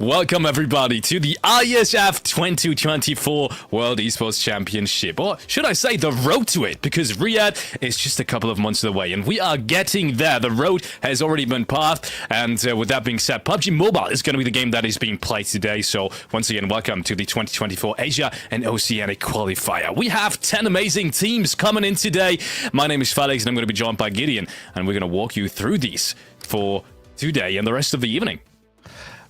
Welcome everybody to the IESF 2024 World Esports Championship, or should I say the road to it, because Riyadh is just a couple of months away and we are getting there. The road has already been paved, and with that being said, PUBG Mobile is going to be the game that is being played today. So once again, welcome to the 2024 Asia and Oceanic qualifier. We have 10 amazing teams coming in today. My name is Felix and I'm going to be joined by Gideon, and we're going to walk you through these for today and the rest of the evening.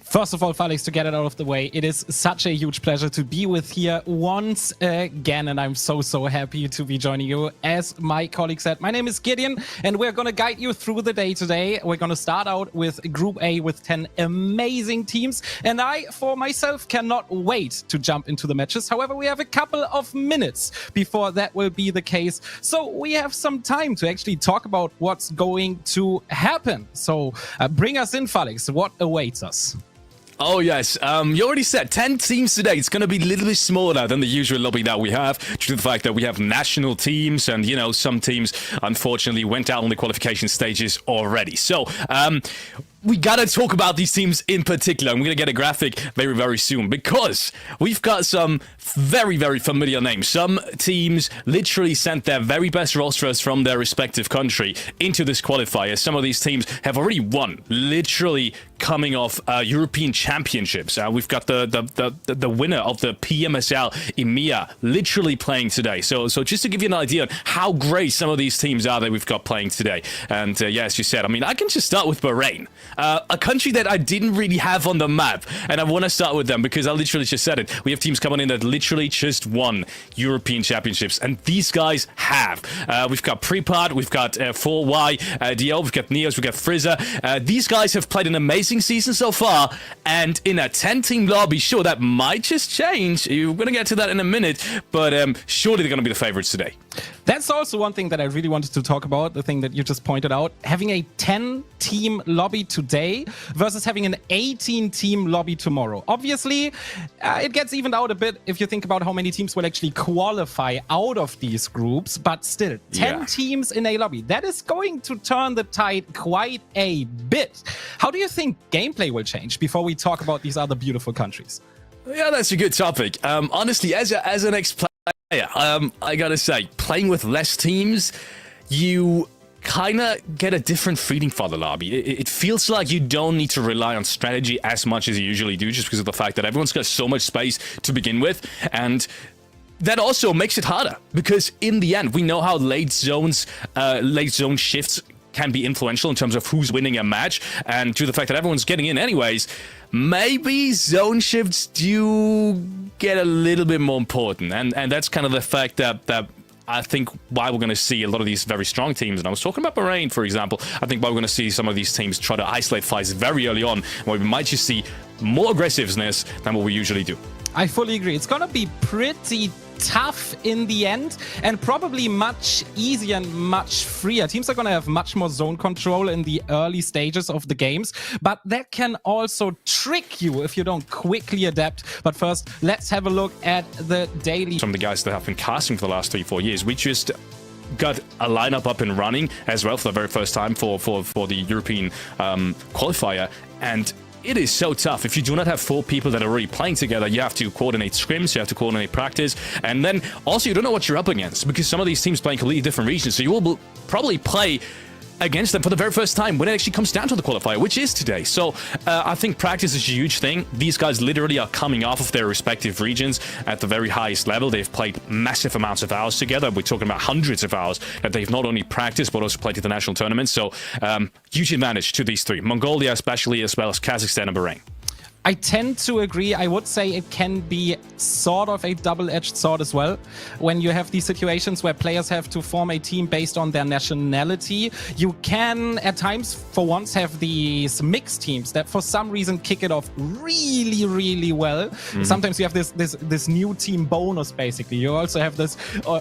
First of all, Felix, to get it out of the way, it is such a huge pleasure to be with here once again, and I'm so happy to be joining you. As my colleague said, my name is Gideon, and we're going to guide you through the day today. We're going to start out with Group A with 10 amazing teams, and I, for myself, cannot wait to jump into the matches. However, we have a couple of minutes before that will be the case, so we have some time to actually talk about what's going to happen. So bring us in, Felix. What awaits us? Oh yes, you already said 10 teams today. It's going to be a little bit smaller than the usual lobby that we have, due to the fact that we have national teams, and you know, some teams unfortunately went out on the qualification stages already. So we gotta talk about these teams in particular, and we're gonna get a graphic very soon, because we've got some very familiar names. Some teams literally sent their very best rosters from their respective country into this qualifier. Some of these teams have already won, literally coming off European championships. We've got the winner of the PMSL EMEA literally playing today. So just to give you an idea on how great some of these teams are that we've got playing today. And yeah, as you said, I mean, I can just start with Bahrain. A country that I didn't really have on the map, and I want to start with them because I literally just said it. We have teams coming in that literally just won European championships, and these guys have. We've got Prepad, we've got 4Y, DL, we've got Neos, we've got Frizzer. These guys have played an amazing season so far, and in a 10-team lobby, sure, that might just change. You're going to get to that in a minute, but surely they're going to be the favorites today. That's also one thing that I really wanted to talk about, the thing that you just pointed out. Having a 10-team lobby today versus having an 18-team lobby tomorrow. Obviously, it gets evened out a bit if you think about how many teams will actually qualify out of these groups, but still, 10 teams in a lobby. That is going to turn the tide quite a bit. How do you think gameplay will change before we talk about these other beautiful countries? Yeah, that's a good topic. Honestly, as an ex-player, I gotta say, playing with less teams, you kind of get a different feeling for the lobby. It feels like you don't need to rely on strategy as much as you usually do, just because of the fact that everyone's got so much space to begin with, and that also makes it harder, because in the end, we know how late zone shifts can be influential in terms of who's winning a match, and due to the fact that everyone's getting in anyways, maybe zone shifts do get a little bit more important, and that's kind of the fact that I think why we're going to see a lot of these very strong teams, and I was talking about Bahrain, for example. I think why we're going to see some of these teams try to isolate fights very early on, where we might just see more aggressiveness than what we usually do. I fully agree. It's going to be pretty tough in the end, and probably much easier and much freer. Teams are going to have much more zone control in the early stages of the games, but that can also trick you if you don't quickly adapt. But first, let's have a look at the daily. Some of the guys that have been casting for the last 3-4 years, we just got a lineup up and running as well for the very first time for the European qualifier, and it is so tough. If you do not have 4 people that are already playing together, you have to coordinate scrims, you have to coordinate practice, and then also you don't know what you're up against, because some of these teams play in completely different regions, so you will probably play against them for the very first time when it actually comes down to the qualifier, which is today. So I think practice is a huge thing. These guys literally are coming off of their respective regions at the very highest level. They've played massive amounts of hours together. We're talking about hundreds of hours that they've not only practiced but also played at the national tournaments. So huge advantage to these 3. Mongolia especially, as well as Kazakhstan and Bahrain. I tend to agree. I would say it can be sort of a double-edged sword as well. When you have these situations where players have to form a team based on their nationality, you can at times, for once, have these mixed teams that for some reason kick it off really well. Sometimes you have this new team bonus, basically. You also have this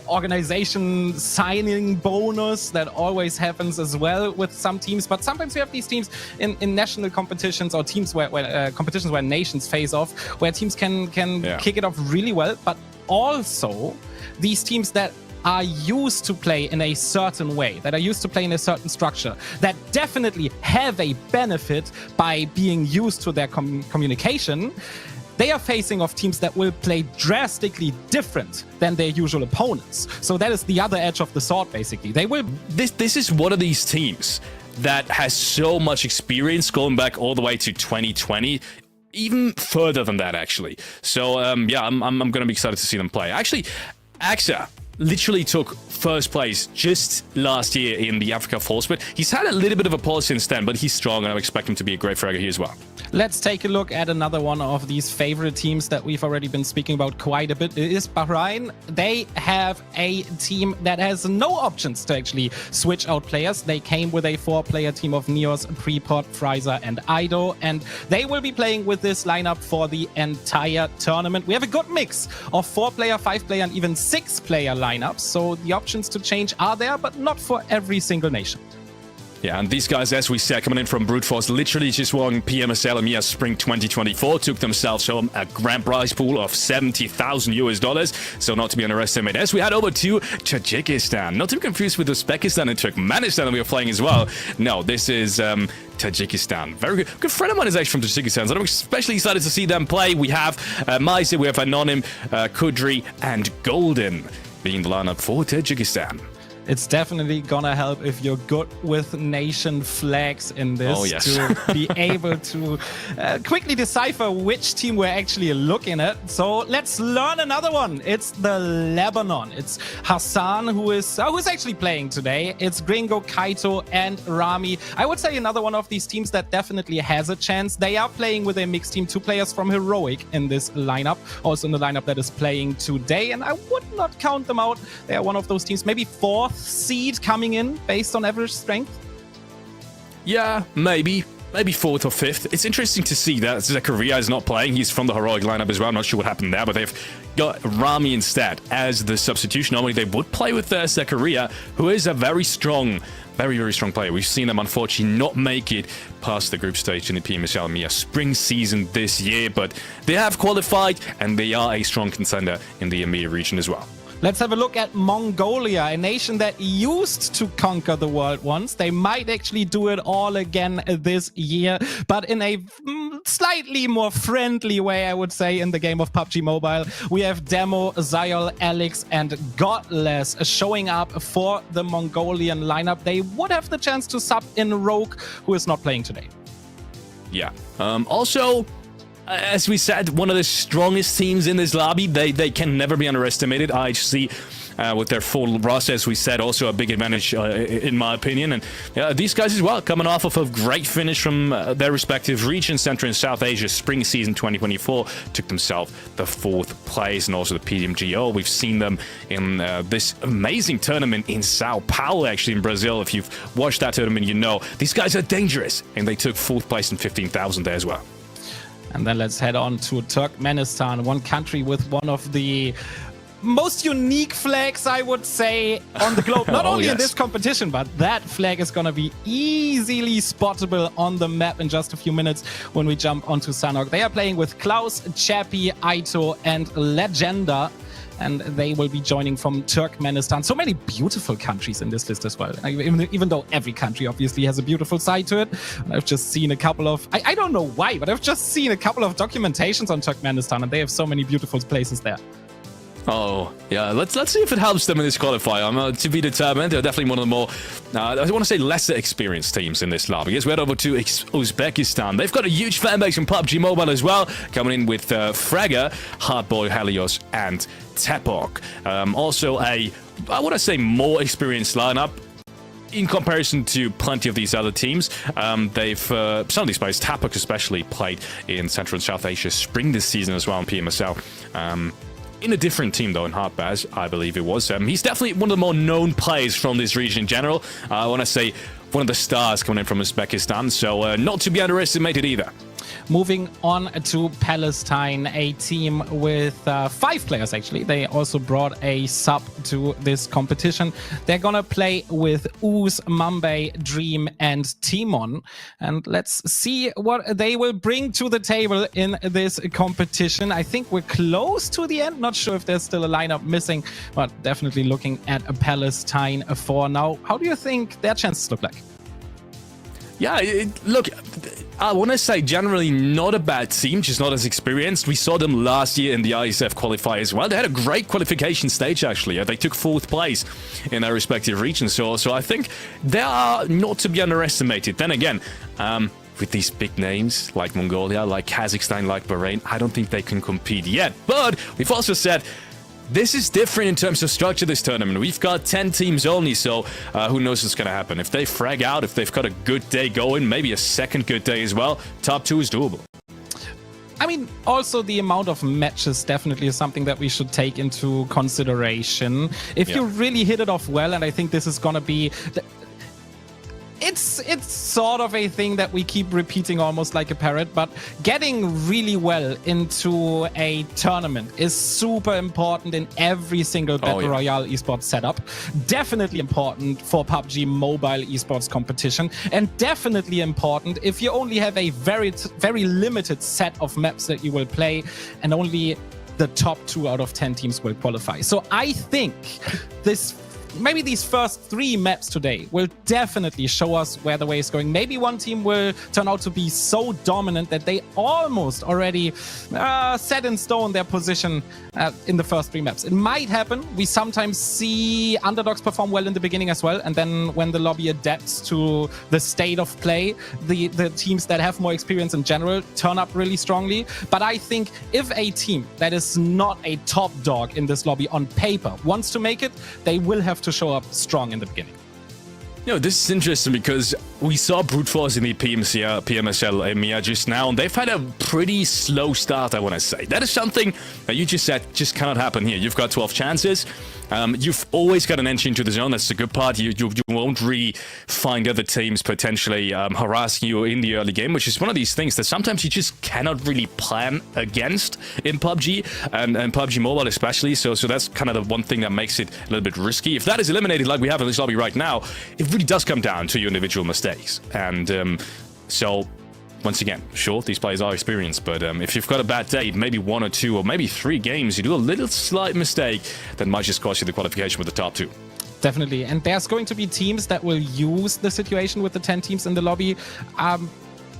organization signing bonus that always happens as well with some teams. But sometimes you have these teams in national competitions, or teams where competitions where nations face off, where teams can kick it off really well, but also these teams that are used to play in a certain way, that are used to play in a certain structure, that definitely have a benefit by being used to their communication, they are facing off teams that will play drastically different than their usual opponents. So that is the other edge of the sword, basically. They will... This is one of these teams that has so much experience going back all the way to 2020, even further than that, actually. So, yeah, I'm going to be excited to see them play. Actually, AXA literally took first place just last year in the Africa Fall Split. He's had a little bit of a pause since then, but he's strong, and I expect him to be a great fragger here as well. Let's take a look at another one of these favorite teams that we've already been speaking about quite a bit. It is Bahrain. They have a team that has no options to actually switch out players. They came with a 4-player team of Neos, Prepot, Frizer, and Ido, and they will be playing with this lineup for the entire tournament. We have a good mix of 4-player, 5-player, and even 6-player lineups, so the options to change are there, but not for every single nation. Yeah, and these guys, as we said, coming in from Brute Force, literally just won PMSL EMEA Spring 2024, took themselves home a grand prize pool of $70,000, so not to be underestimated. As we head over to Tajikistan, not to be confused with Uzbekistan and Turkmenistan that we are playing as well. No, this is Tajikistan. Very good friend of mine is actually from Tajikistan, so I'm especially excited to see them play. We have Maise, we have Anonym, Kudri, and Golden being the lineup for Tajikistan. It's definitely gonna help if you're good with nation flags in this to be able to quickly decipher which team we're actually looking at. So let's learn another one. It's the Lebanon. It's Hassan who is actually playing today. It's Gringo, Kaito, and Rami. I would say another one of these teams that definitely has a chance. They are playing with a mixed team, 2 players from Heroic in this lineup, also in the lineup that is playing today, and I would not count them out. They are one of those teams, maybe 4th seed coming in based on average strength. Yeah, maybe 4th or 5th. It's interesting to see that Zakaria is not playing. He's from the Heroic lineup as well. I'm not sure what happened there, but they've got Rami instead as the substitution. Normally they would play with Zakaria, who is a very strong, very strong player. We've seen them unfortunately not make it past the group stage in the PMSL EMEA spring season this year, but they have qualified and they are a strong contender in the EMEA region as well. Let's have a look at Mongolia, a nation that used to conquer the world once. They might actually do it all again this year, but in a slightly more friendly way, I would say, in the game of PUBG Mobile. We have Demo, Zyol, Alex, and Godless showing up for the Mongolian lineup. They would have the chance to sub in Rogue, who is not playing today. Yeah. Also, as we said, one of the strongest teams in this lobby. They can never be underestimated. IHC, with their full roster, as we said, also a big advantage in my opinion. And these guys as well, coming off of a great finish from their respective regions, Central and South Asia spring season 2024, took themselves the 4th place, and also the PMGO. We've seen them in this amazing tournament in Sao Paulo, actually in Brazil. If you've watched that tournament, you know these guys are dangerous, and they took 4th place and 15,000 there as well. And then let's head on to Turkmenistan, one country with one of the most unique flags, I would say, on the globe. Not only in this competition, but that flag is going to be easily spottable on the map in just a few minutes when we jump onto SANHOK. They are playing with Klaus, Chappie, Aito, and Legenda, and they will be joining from Turkmenistan. So many beautiful countries in this list as well. Even though every country obviously has a beautiful side to it. I've just seen a couple of, I don't know why, but I've just seen a couple of documentations on Turkmenistan, and they have so many beautiful places there. Oh, yeah. Let's see if it helps them in this qualifier. To be determined. They're definitely one of the more, I want to say, lesser experienced teams in this lobby. As we head over to Uzbekistan, they've got a huge fan base in PUBG Mobile as well, coming in with Fragger, Hardboy, Helios, and Tepok. Also I want to say, more experienced lineup in comparison to plenty of these other teams. They've, some of these players, Tepok especially, played in Central and South Asia spring this season as well in PMSL. In a different team, though, in Hardbaz, I believe it was. He's definitely one of the more known players from this region in general. I want to say one of the stars coming in from Uzbekistan, so not to be underestimated either. Moving on to Palestine, a team with 5 players actually. They also brought a sub to this competition. They're gonna play with Ooze, Mumbai, Dream, and Timon. And let's see what they will bring to the table in this competition. I think we're close to the end. Not sure if there's still a lineup missing, but definitely looking at a Palestine for now. How do you think their chances look like? Yeah, look, I want to say generally not a bad team, just not as experienced. We saw them last year in the IESF qualifier as well. They had a great qualification stage, actually. They took 4th place in their respective regions. So I think they are not to be underestimated. Then again, with these big names like Mongolia, like Kazakhstan, like Bahrain, I don't think they can compete yet. But we've also said this is different in terms of structure this tournament. We've got 10 teams only, so who knows what's going to happen. If they frag out, if they've got a good day going, maybe a second good day as well, top 2 is doable. I mean, also the amount of matches definitely is something that we should take into consideration. If you really hit it off well, and I think this is going to be... It's sort of a thing that we keep repeating almost like a parrot, but getting really well into a tournament is super important in every single Battle Royale esports setup. Definitely important for PUBG Mobile esports competition, and definitely important if you only have a very limited set of maps that you will play, and only the top 2 out of 10 teams will qualify. So I think maybe these first 3 maps today will definitely show us where the way is going. Maybe one team will turn out to be so dominant that they almost already set in stone their position in the first 3 maps. It might happen. We sometimes see underdogs perform well in the beginning as well, and then when the lobby adapts to the state of play, the teams that have more experience in general turn up really strongly. But I think if a team that is not a top dog in this lobby on paper wants to make it, they will have to show up strong in the beginning. You know, this is interesting because we saw Brute Force in the PMSL EMEA just now, and they've had a pretty slow start, I want to say. That is something that you just said just cannot happen here. You've got 12 chances. You've always got an entry into the zone. That's the good part. You won't really find other teams potentially harassing you in the early game, which is one of these things that sometimes you just cannot really plan against in PUBG, and PUBG Mobile especially. So that's kind of the one thing that makes it a little bit risky. If that is eliminated like we have in this lobby right now, it really does come down to your individual mistakes. And so once again, sure, these players are experienced, but if you've got a bad day, maybe 1 or 2 or maybe 3 games, you do a little slight mistake that might just cost you the qualification with the top 2. Definitely. And there's going to be teams that will use the situation with the 10 teams in the lobby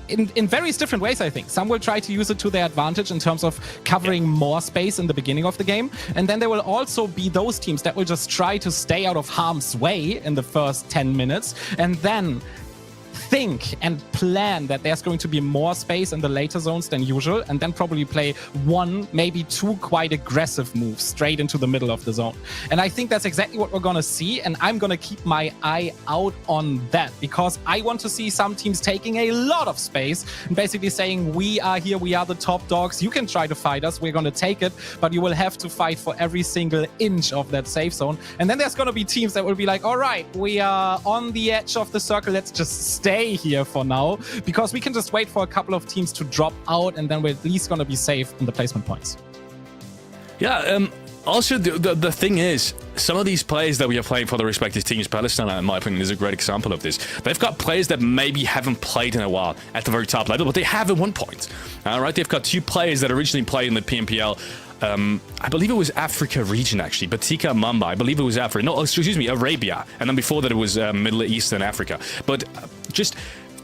in various different ways, I think. Some will try to use it to their advantage in terms of covering more space in the beginning of the game. And then there will also be those teams that will just try to stay out of harm's way in the first 10 minutes and then think and plan that there's going to be more space in the later zones than usual, and then probably play 1, maybe 2 quite aggressive moves straight into the middle of the zone. And I think that's exactly what we're going to see, and I'm going to keep my eye out on that, because I want to see some teams taking a lot of space and basically saying, we are here, we are the top dogs, you can try to fight us, we're going to take it, but you will have to fight for every single inch of that safe zone. And then there's going to be teams that will be like, all right, we are on the edge of the circle, let's just stay here for now, because we can just wait for a couple of teams to drop out, and then we're at least going to be safe in the placement points. Yeah, also the thing is, some of these players that we are playing for the respective teams, Palestine, in my opinion, is a great example of this. They've got players that maybe haven't played in a while at the very top level, but they have at one point. All right, they've got 2 players that originally played in the PMPL. I believe it was Africa region, actually. Batika Mamba, I believe it was Africa. No, excuse me, Arabia. And then before that, it was Middle Eastern Africa. But just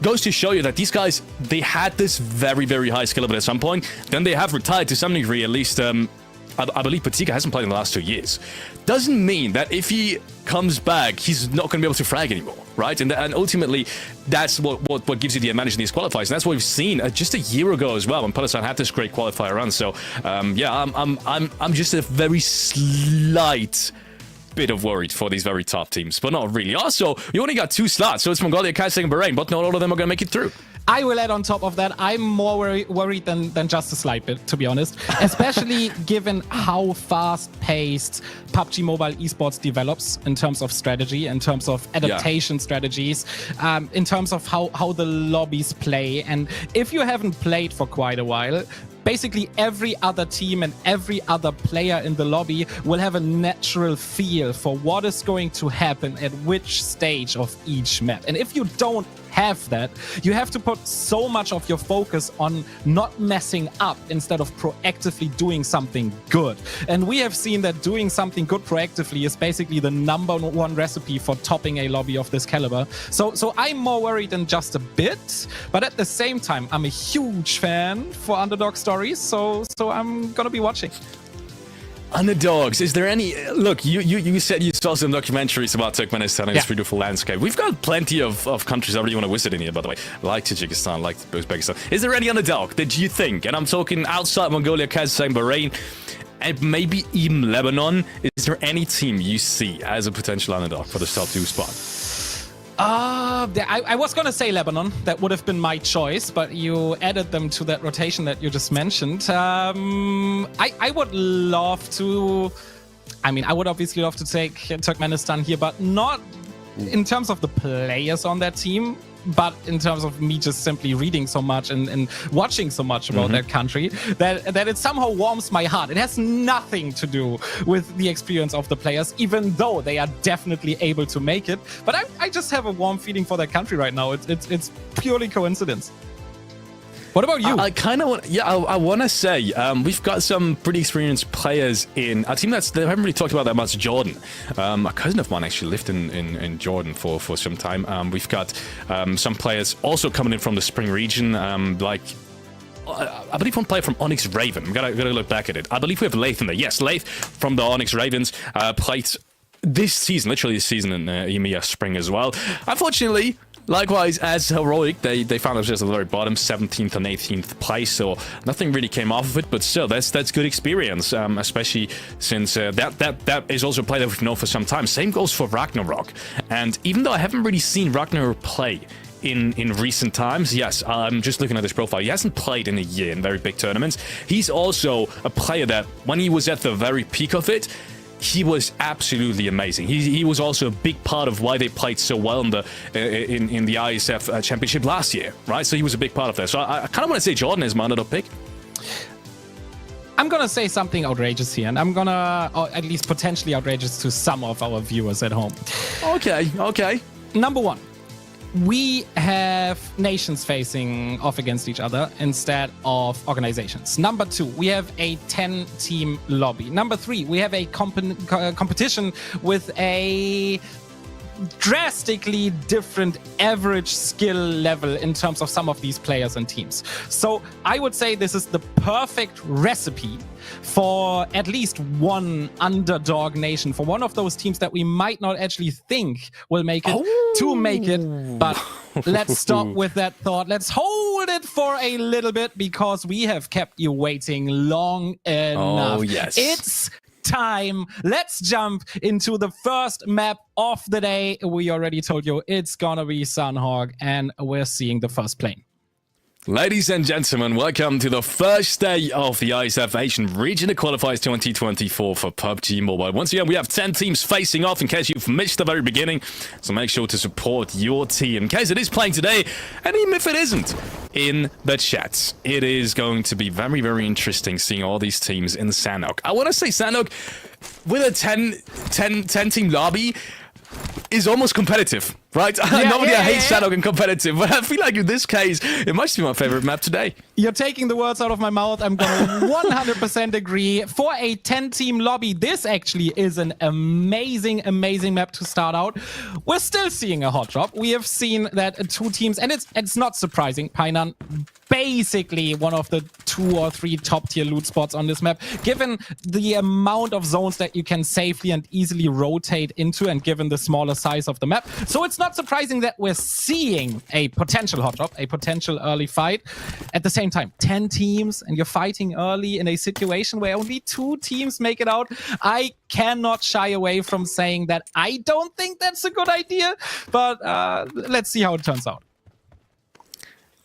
goes to show you that these guys, they had this very, very high skill level at some point. Then they have retired to some degree, at least. I believe Batika hasn't played in the last 2 years. Doesn't mean that if he comes back, he's not going to be able to frag anymore, right? And ultimately, that's what gives you the advantage in these qualifiers. And that's what we've seen just a year ago as well, when Palestine had this great qualifier run. So, yeah, I'm just a very slight bit of worried for these very top teams, but not really. Also, you only got 2 slots, so it's Mongolia, Kazakhstan, and Bahrain, but not all of them are going to make it through. I will add on top of that, I'm more worried than just a slight bit, to be honest. Especially given how fast-paced PUBG Mobile Esports develops in terms of strategy, in terms of adaptation strategies, in terms of how the lobbies play. And if you haven't played for quite a while, basically every other team and every other player in the lobby will have a natural feel for what is going to happen at which stage of each map. And if you don't have that, you have to put so much of your focus on not messing up instead of proactively doing something good. And we have seen that doing something good proactively is basically the #1 recipe for topping a lobby of this caliber. So I'm more worried than just a bit, but at the same time, I'm a huge fan for underdog stories, so I'm gonna be watching. Underdogs, is there any... Look, you said you saw some documentaries about Turkmenistan and its beautiful landscape. We've got plenty of countries I really want to visit in here, by the way. Like Tajikistan, like Uzbekistan. Is there any underdog that you think, and I'm talking outside Mongolia, Kazakhstan, Bahrain, and maybe even Lebanon, is there any team you see as a potential underdog for the top 2 spot? I was going to say Lebanon. That would have been my choice, but you added them to that rotation that you just mentioned. I would love to... I mean, I would obviously love to take Turkmenistan here, but not in terms of the players on that team, but in terms of me just simply reading so much and watching so much about that country, that it somehow warms my heart. It has nothing to do with the experience of the players, even though they are definitely able to make it. But I just have a warm feeling for that country right now. It's purely coincidence. What about you? I kind of want... Yeah, I want to say we've got some pretty experienced players in a team they haven't really talked about that much, Jordan. A cousin of mine actually lived in Jordan for some time. We've got some players also coming in from the Spring region, like... I believe one player from Onyx Raven. We've got to look back at it. I believe we have Lath in there. Yes, Lath from the Onyx Ravens played this season, literally this season in EMEA Spring as well. Unfortunately... Likewise, as Heroic, they found themselves at the very bottom, 17th and 18th place, so nothing really came off of it, but still, that's good experience, especially since that is also a play that we've known for some time. Same goes for Ragnarok, and even though I haven't really seen Ragnarok play in recent times, yes, I'm just looking at his profile, he hasn't played in a year in very big tournaments. He's also a player that, when he was at the very peak of it, he was absolutely amazing. He was also a big part of why they played so well in the IESF championship last year, right? So he was a big part of that. So I kind of want to say Jordan is my underdog pick. I'm gonna say something outrageous here, and I'm gonna, or at least potentially outrageous to some of our viewers at home. Okay. Number 1. We have nations facing off against each other instead of organizations. Number 2, we have a 10-team lobby. Number 3, we have a competition with a drastically different average skill level in terms of some of these players and teams. So I would say this is the perfect recipe for at least one underdog nation, for one of those teams that we might not actually think will make it to make it. But let's stop with that thought. Let's hold it for a little bit because we have kept you waiting long enough. Oh, yes. It's time. Let's jump into the first map of the day. We already told you it's gonna be SANHOK, and we're seeing the first plane. Ladies and gentlemen, welcome to the first day of the IESF Asian Regional Qualifiers 2024 for PUBG Mobile. Once again, we have 10 teams facing off in case you've missed the very beginning, so make sure to support your team in case it is playing today, and even if it isn't, in the chat. It is going to be very, very interesting seeing all these teams in SANHOK. I want to say SANHOK, with a 10 team lobby, is almost competitive, right? Normally I hate SANHOK and competitive, but I feel like in this case, it must be my favorite map today. You're taking the words out of my mouth. I'm going to 100% agree. For a 10-team lobby, this actually is an amazing, amazing map to start out. We're still seeing a hot drop. We have seen that 2 teams, and it's not surprising, Painan, basically one of the 2 or 3 top-tier loot spots on this map, given the amount of zones that you can safely and easily rotate into, and given the smaller size of the map. So it's not surprising that we're seeing a potential hot drop, a potential early fight. At the same time, 10 teams, and you're fighting early in a situation where only 2 teams make it out. I cannot shy away from saying that I don't think that's a good idea, but let's see how it turns out.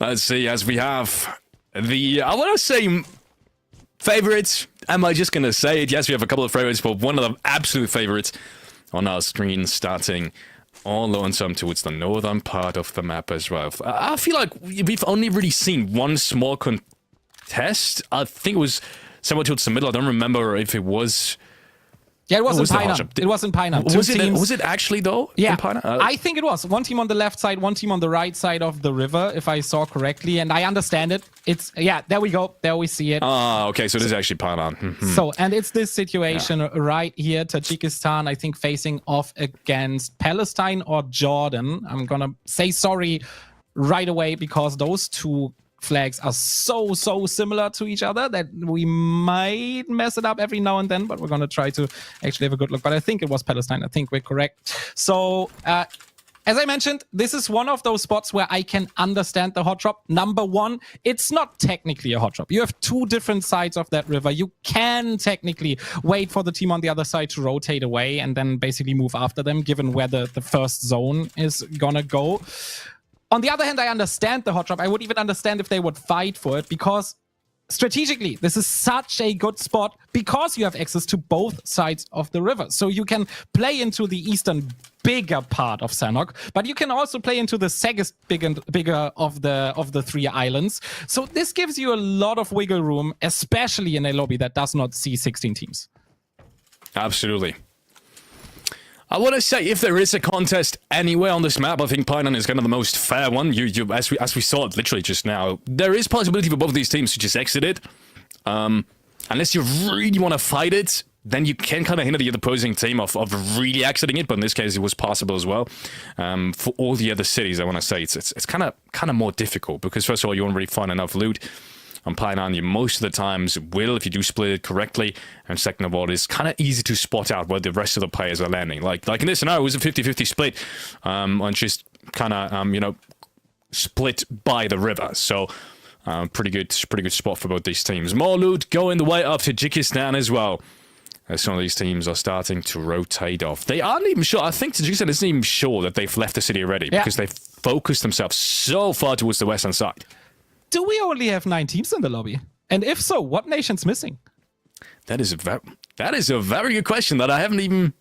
Let's see, as we have the, I want to say, favorites. Am I just going to say it? Yes, we have a couple of favorites, but one of the absolute favorites on our screen, starting all lonesome towards the northern part of the map as well. I feel like we've only really seen one small contest. I think it was somewhere towards the middle. I don't remember if it was... Yeah, it was in Pioneer. It was in Pioneer. Was it actually, though? Yeah, in Pioneer? I think it was. One team on the left side, one team on the right side of the river, if I saw correctly. And I understand it. It's, yeah, there we go. There we see it. Ah, okay, so this is actually Pioneer. So, and it's this situation right here. Tajikistan, I think, facing off against Palestine or Jordan. I'm going to say sorry right away because those two flags are so similar to each other that we might mess it up every now and then, but we're going to try to actually have a good look. But I think it was Palestine. I think we're correct. So, as I mentioned, this is one of those spots where I can understand the hot drop. Number one, it's not technically a hot drop. You have two different sides of that river. You can technically wait for the team on the other side to rotate away and then basically move after them, given where the first zone is going to go. On the other hand, I understand the hot drop. I would even understand if they would fight for it because strategically, this is such a good spot because you have access to both sides of the river. So you can play into the eastern bigger part of SANHOK, but you can also play into the second bigger of the three islands. So this gives you a lot of wiggle room, especially in a lobby that does not see 16 teams. Absolutely. I want to say, if there is a contest anywhere on this map, I think Pioneer is kind of the most fair one. As we saw it literally just now, there is possibility for both of these teams to just exit it. Unless you really want to fight it, then you can kind of hinder the other opposing team of really exiting it. But in this case, it was possible as well. For all the other cities, I want to say it's kind of more difficult because first of all, you won't really find enough loot. On Pioneer, you most of the times will, if you do split it correctly. And second of all, it's kind of easy to spot out where the rest of the players are landing. Like in this scenario, it was a 50-50 split, and just kind of, split by the river. So, pretty good spot for both these teams. More loot going the way of Tajikistan as well. As some of these teams are starting to rotate off. They aren't even sure. I think Tajikistan isn't even sure that they've left the city already because they've focused themselves so far towards the western side. Do we only have 9 teams in the lobby? And if so, what nation's missing? That is a very good question that I haven't even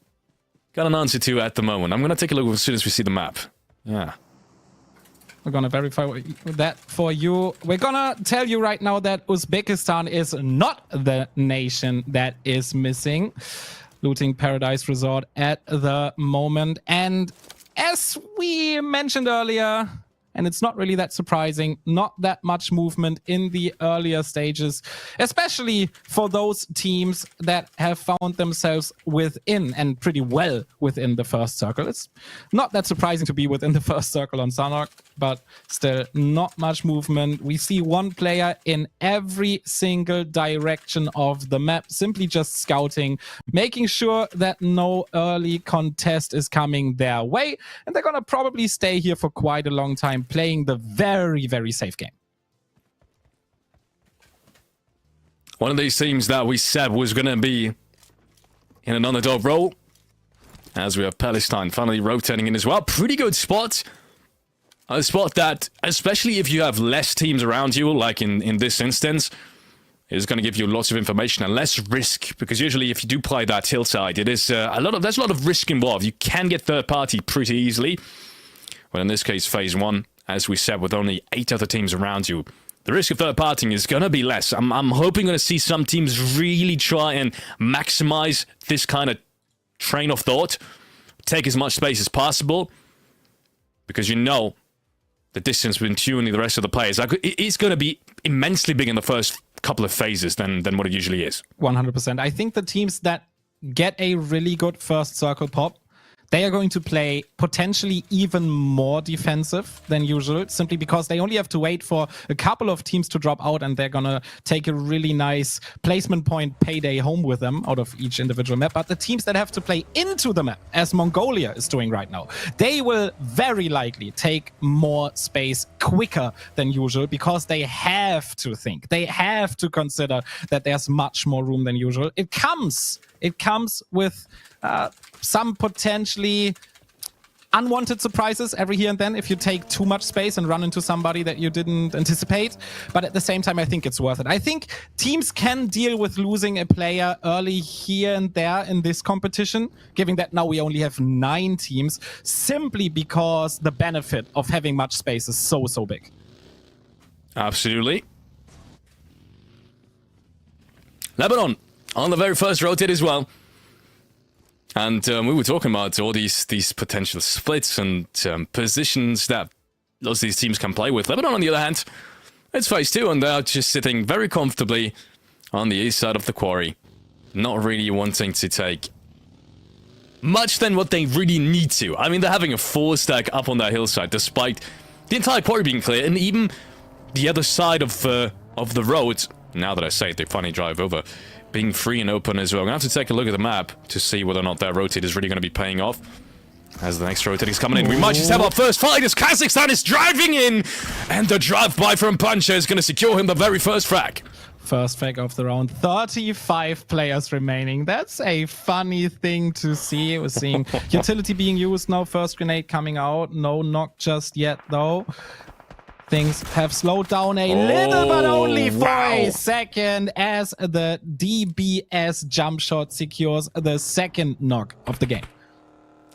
got an answer to at the moment. I'm going to take a look as soon as we see the map. Yeah. We're going to verify that for you. We're going to tell you right now that Uzbekistan is not the nation that is missing. Looting Paradise Resort at the moment. And as we mentioned earlier, and it's not really that surprising, not that much movement in the earlier stages, especially for those teams that have found themselves within and pretty well within the first circle. It's not that surprising to be within the first circle on SANHOK, but still not much movement. We see one player in every single direction of the map, simply just scouting, making sure that no early contest is coming their way. And they're going to probably stay here for quite a long time, playing the very safe game. One of these teams that we said was going to be in an underdog role, as we have Palestine finally rotating in as well. Pretty good spot. A spot that, especially if you have less teams around you, like in this instance, is going to give you lots of information and less risk, because usually if you do play that hillside, it is there's a lot of risk involved. You can get third party pretty easily. Well, in this case, phase 1, as we said, with only 8 other teams around you, the risk of third partying is going to be less. I'm hoping going to see some teams really try and maximize this kind of train of thought, take as much space as possible, because the distance between you and the rest of the players, it's going to be immensely big in the first couple of phases than what it usually is. 100%. I think the teams that get a really good first circle pop, they are going to play potentially even more defensive than usual, simply because they only have to wait for a couple of teams to drop out, and they're going to take a really nice placement point payday home with them out of each individual map. But the teams that have to play into the map, as Mongolia is doing right now, they will very likely take more space quicker than usual, because they have to think. They have to consider that there's much more room than usual. It comes with some potentially unwanted surprises every here and then if you take too much space and run into somebody that you didn't anticipate. But at the same time, I think it's worth it. I think teams can deal with losing a player early here and there in this competition, given that now we only have 9 teams, simply because the benefit of having much space is so big. Absolutely. Lebanon on the very first rotate as well. And we were talking about all these potential splits and positions that these teams can play with. Lebanon, on the other hand, it's phase 2, and they're just sitting very comfortably on the east side of the quarry, not really wanting to take much than what they really need to. I mean, they're having a 4-stack up on that hillside, despite the entire quarry being clear, and even the other side of the road, now that I say it, they finally drive over, being free and open as well. I'm going to have to take a look at the map to see whether or not that rotate is really going to be paying off. As the next rotate is coming in, we might just have our first fight as Kazakhstan is driving in, and the drive-by from Puncher is going to secure him the very first frag. First frag of the round. 35 players remaining. That's a funny thing to see. We're seeing utility being used now. First grenade coming out. No knock just yet, though. Things have slowed down a little, but only for a second, as the DBS jump shot secures the second knock of the game.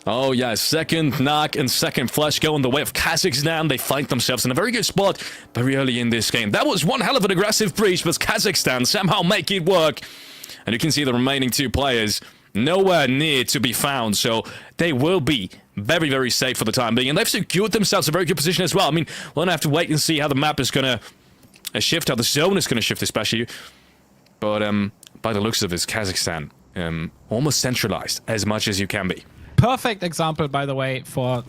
Oh yeah, second knock and second flash go in the way of Kazakhstan. They find themselves in a very good spot very early in this game. That was one hell of an aggressive breach, but Kazakhstan somehow make it work. And you can see the remaining 2 players nowhere near to be found, so they will be very, very safe for the time being. And they've secured themselves a very good position as well. I mean, we're going to have to wait and see how the map is going to shift, how the zone is going to shift especially. But by the looks of it, Kazakhstan almost centralized as much as you can be. Perfect example, by the way, for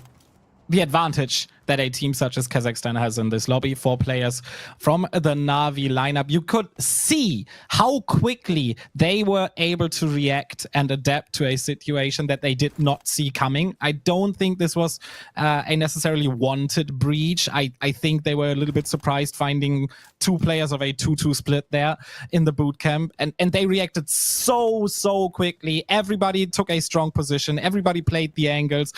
the advantage that a team such as Kazakhstan has in this lobby. 4 players from the Na'Vi lineup. You could see how quickly they were able to react and adapt to a situation that they did not see coming. I don't think this was a necessarily wanted breach. I think they were a little bit surprised finding 2 players of a 2-2 split there in the boot camp. And they reacted so quickly. Everybody took a strong position. Everybody played the angles.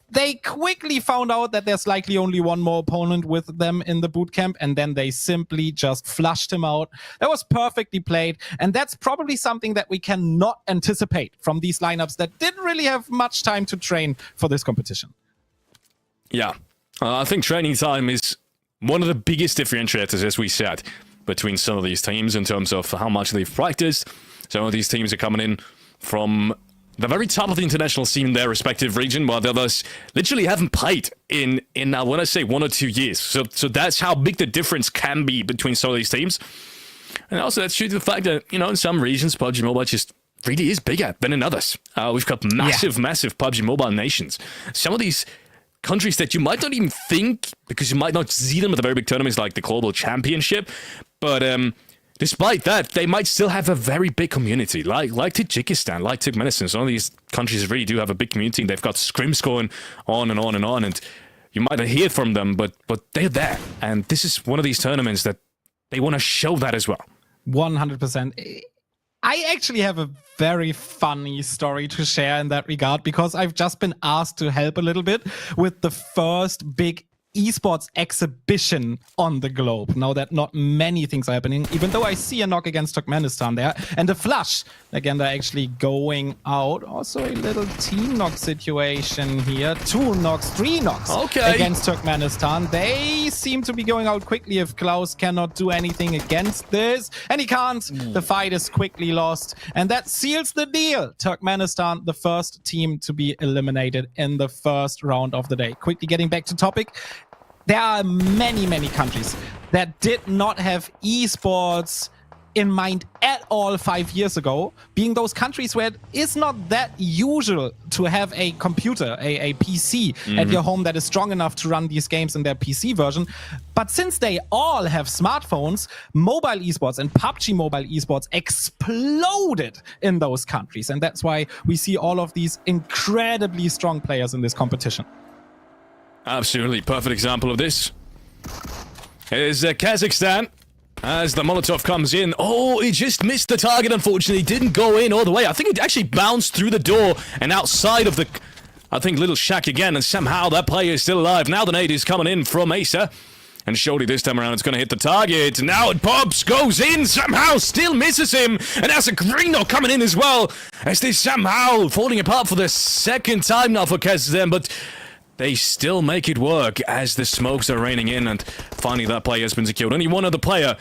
They quickly found out that there's likely only one more opponent with them in the bootcamp, and then they simply just flushed him out. That was perfectly played, and that's probably something that we cannot anticipate from these lineups that didn't really have much time to train for this competition. Yeah, I think training time is one of the biggest differentiators, as we said, between some of these teams in terms of how much they've practiced. Some of these teams are coming in from the very top of the international scene in their respective region, while the others literally haven't played in I want to say 1 or 2 years. So that's how big the difference can be between some of these teams. And also that's due to the fact that, you know, in some regions, PUBG Mobile just really is bigger than in others. We've got massive PUBG Mobile nations. Some of these countries that you might not even think, because you might not see them at the very big tournaments like the Global Championship, but despite that, they might still have a very big community, like Tajikistan, like Turkmenistan. Some of these countries really do have a big community, and they've got scrims going on and on and on, and you might not hear from them, but they're there. And this is one of these tournaments that they want to show that as well. 100%. I actually have a very funny story to share in that regard, because I've just been asked to help a little bit with the first big esports exhibition on the globe. Now that not many things are happening, even though I see a knock against Turkmenistan there, and a flush. Again, they're actually going out. Also a little team knock situation here. 2 knocks, 3 knocks against Turkmenistan. They seem to be going out quickly if Klaus cannot do anything against this. And he can't. The fight is quickly lost. And that seals the deal. Turkmenistan, the first team to be eliminated in the first round of the day. Quickly getting back to topic. There are many countries that did not have esports in mind at all 5 years ago, being those countries where it is not that usual to have a computer, a PC at your home that is strong enough to run these games in their PC version. But since they all have smartphones, mobile esports and PUBG Mobile esports exploded in those countries. And that's why we see all of these incredibly strong players in this competition. Absolutely. Perfect example of this is Kazakhstan. As the Molotov comes in. Oh, it just missed the target, unfortunately. Didn't go in all the way. I think it actually bounced through the door and outside of the I think Little Shack again, and somehow that player is still alive. Now the nade is coming in from Asa. And surely this time around it's going to hit the target. Now it pops, goes in, somehow still misses him. And there's a green knock coming in as well. As they somehow falling apart for the second time now for Kazakhstan. But they still make it work as the smokes are raining in. And finally that player has been secured. Only one other player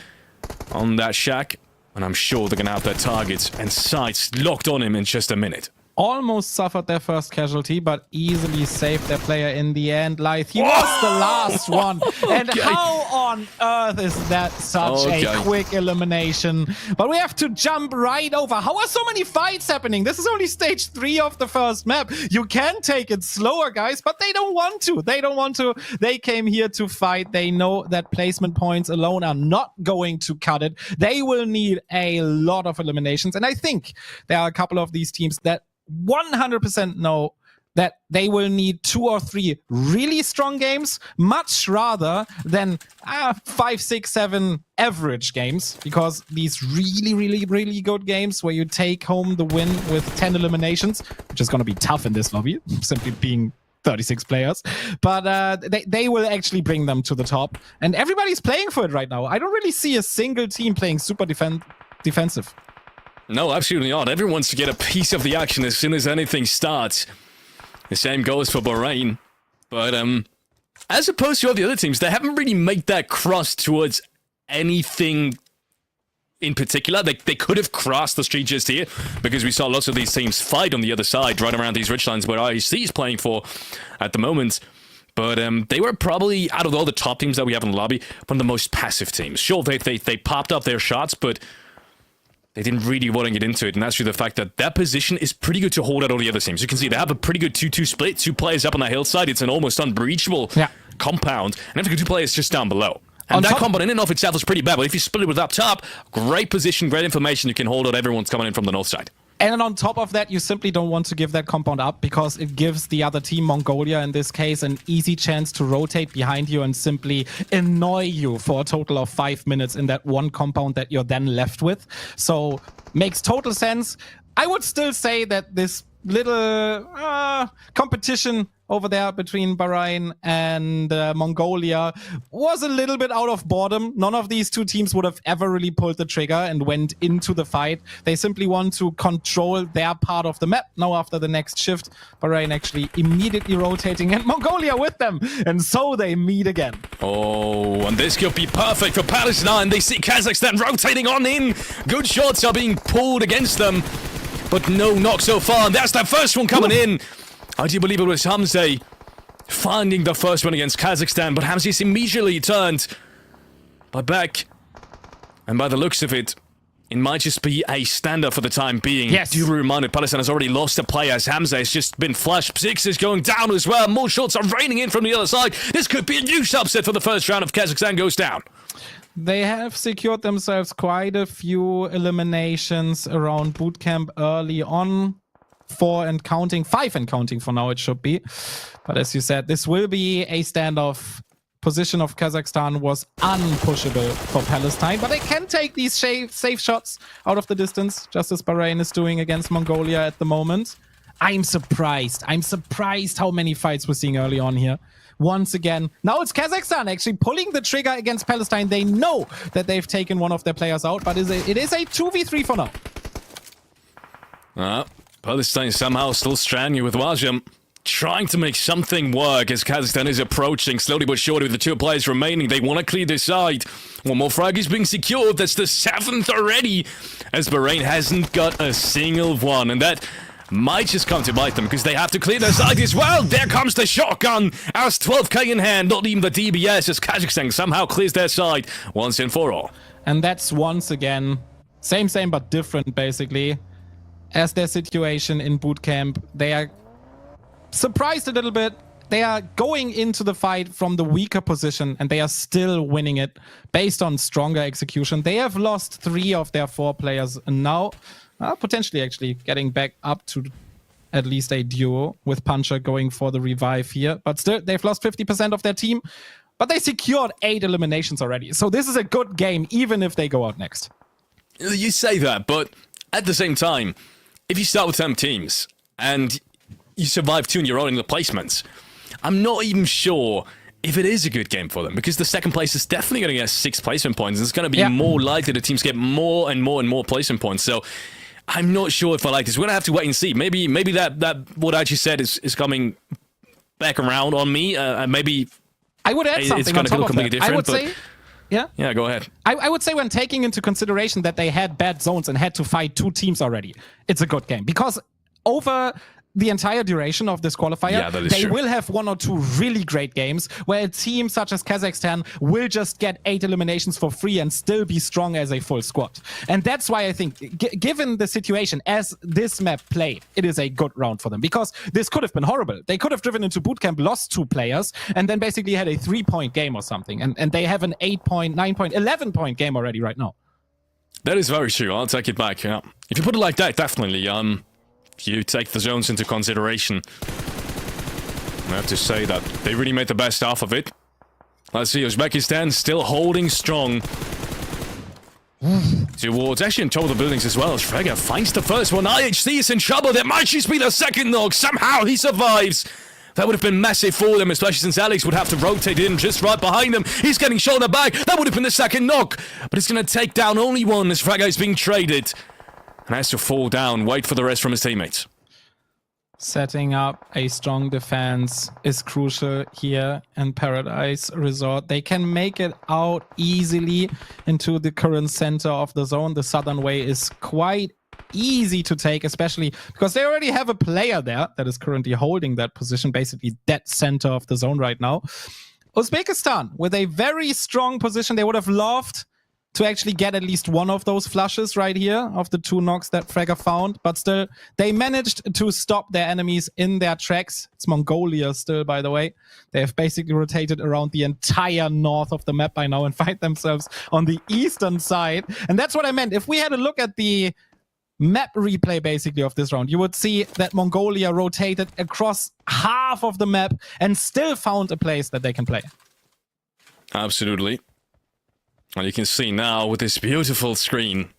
on that shack. And I'm sure they're going to have their targets and sights locked on him in just a minute. Almost suffered their first casualty, but easily saved their player in the end. Like, he was the last one. And how on earth is that such a quick elimination? But we have to jump right over. How are so many fights happening? This is only stage 3 of the first map. You can take it slower, guys, but they don't want to. They don't want to. They came here to fight. They know that placement points alone are not going to cut it. They will need a lot of eliminations. And I think there are a couple of these teams that 100% know that they will need 2 or 3 really strong games, much rather than 5, 6, 7 average games, because these really good games where you take home the win with 10 eliminations, which is going to be tough in this lobby, simply being 36 players, but they will actually bring them to the top, and everybody's playing for it right now. I don't really see a single team playing super defensive. No, absolutely not. Everyone wants to get a piece of the action as soon as anything starts. The same goes for Bahrain. But, as opposed to all the other teams, they haven't really made that cross towards anything in particular. They could have crossed the street just here, because we saw lots of these teams fight on the other side, right around these ridgelines where IESF is playing for at the moment. But they were probably, out of all the top teams that we have in the lobby, one of the most passive teams. Sure, they popped up their shots, but they didn't really want to get into it, and that's through the fact that that position is pretty good to hold out all the other teams. You can see they have a pretty good 2-2 split, 2 players up on the hillside. It's an almost unbreachable compound, and every 2 players just down below. And that compound in and of itself is pretty bad, but if you split it with up top, great position, great information, you can hold out everyone's coming in from the north side. And then on top of that, you simply don't want to give that compound up, because it gives the other team, Mongolia in this case, an easy chance to rotate behind you and simply annoy you for a total of 5 minutes in that one compound that you're then left with. So, makes total sense. I would still say that this little competition over there between Bahrain and Mongolia was a little bit out of boredom. None of these 2 teams would have ever really pulled the trigger and went into the fight. They simply want to control their part of the map. Now after the next shift, Bahrain actually immediately rotating, and Mongolia with them. And so they meet again. Oh, and this could be perfect for Palestine. They see Kazakhstan rotating on in. Good shots are being pulled against them, but no knock so far. And that's the first one coming in. I do believe it was Hamza finding the first one against Kazakhstan, but Hamza's immediately turned by back. And by the looks of it, it might just be a standard for the time being. Yes. Do remind it, Palestine has already lost a player as Hamza has just been flashed. 6 is going down as well. More shots are raining in from the other side. This could be a huge upset for the first round if Kazakhstan goes down. They have secured themselves quite a few eliminations around bootcamp early on. 4 and counting, 5 and counting for now it should be. But as you said, this will be a standoff. Position of Kazakhstan was unpushable for Palestine, but they can take these safe shots out of the distance, just as Bahrain is doing against Mongolia at the moment. I'm surprised how many fights we're seeing early on here. Once again, now it's Kazakhstan actually pulling the trigger against Palestine. They know that they've taken one of their players out, but it is a 2v3 for now. Palestine somehow still stranded with Wajam, trying to make something work as Kazakhstan is approaching slowly but surely with the 2 players remaining. They want to clear this side. One more frag is being secured. That's the 7th already, as Bahrain hasn't got a single one, and that might just come to bite them because they have to clear their side as well. There comes the shotgun as 12k in hand, not even the DBS, as Kazakhstan somehow clears their side once and for all. And that's once again same but different basically. As their situation in bootcamp, they are surprised a little bit. They are going into the fight from the weaker position, and they are still winning it based on stronger execution. They have lost 3 of their 4 players, and now potentially actually getting back up to at least a duo with Puncher going for the revive here. But still, they've lost 50% of their team, but they secured 8 eliminations already. So this is a good game, even if they go out next. You say that, but at the same time, if you start with 10 teams and you survive 2 in your own in the placements. I'm not even sure if it is a good game for them, because the second place is definitely going to get 6 placement points, and it's going to be more likely the teams get more and more and more placement points. So I'm not sure if I like this. We're going to have to wait and see. Maybe that what I just said is coming back around on me. Maybe I would add something it's going to look completely different. I would say, yeah, go ahead. I would say when taking into consideration that they had bad zones and had to fight 2 teams already, it's a good game, because over the entire duration of this qualifier, they will have 1 or 2 really great games where a team such as Kazakhstan will just get 8 eliminations for free and still be strong as a full squad. And that's why I think, given the situation as this map played, it is a good round for them, because this could have been horrible. They could have driven into bootcamp, lost 2 players, and then basically had a 3-point game or something. And they have an 8-point, 9-point, 11-point game already right now. That is very true. I'll take it back. Yeah. If you put it like that, definitely. You take the zones into consideration. I have to say that they really made the best out of it. Let's see, Uzbekistan still holding strong towards, actually in total buildings as well. As Frega finds the first one. IHC is in trouble. That might just be the second knock. Somehow he survives. That would have been massive for them, especially since Alex would have to rotate in just right behind them. He's getting shot in the back. That would have been the second knock. But it's going to take down only one as Frega is being traded. And has to fall down, wait for the rest from his teammates. Setting up a strong defense is crucial here in Paradise Resort. They can make it out easily into the current center of the zone. The southern way is quite easy to take, especially because they already have a player there that is currently holding that position, basically dead center of the zone right now. Uzbekistan, with a very strong position, they would have loved to actually get at least one of those flushes right here of the 2 knocks that Frega found. But still, they managed to stop their enemies in their tracks. It's Mongolia still, by the way. They have basically rotated around the entire north of the map by now and find themselves on the eastern side. And that's what I meant. If we had a look at the map replay, basically, of this round, you would see that Mongolia rotated across half of the map and still found a place that they can play. Absolutely. And you can see now with this beautiful screen,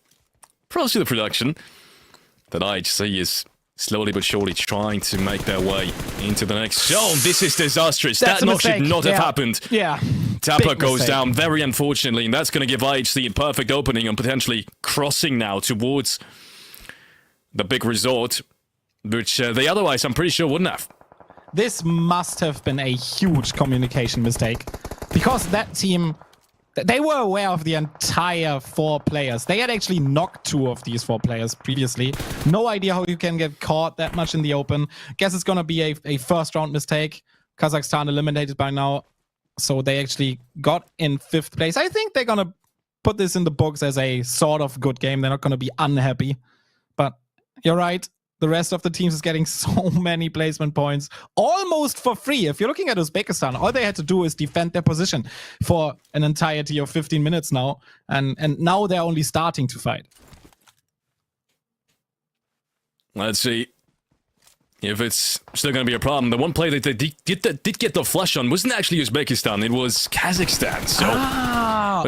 props to the production, that IHC is slowly but surely trying to make their way into the next zone. This is disastrous. That's that knock should not have happened. Yeah. Tapper goes down very unfortunately, and that's going to give IHC a perfect opening and potentially crossing now towards the big resort, which they otherwise, I'm pretty sure, wouldn't have. This must have been a huge communication mistake, because that team, they were aware of the entire 4 players. They had actually knocked 2 of these 4 players previously. No idea how you can get caught that much in the open. Guess it's going to be a first round mistake. Kazakhstan eliminated by now. So they actually got in 5th place. I think they're going to put this in the books as a sort of good game. They're not going to be unhappy. But you're right. The rest of the teams is getting so many placement points almost for free. If you're looking at Uzbekistan, all they had to do is defend their position for an entirety of 15 minutes now. And now they're only starting to fight. Let's see if it's still going to be a problem. The one play that they did get the flush on wasn't actually Uzbekistan. It was Kazakhstan. So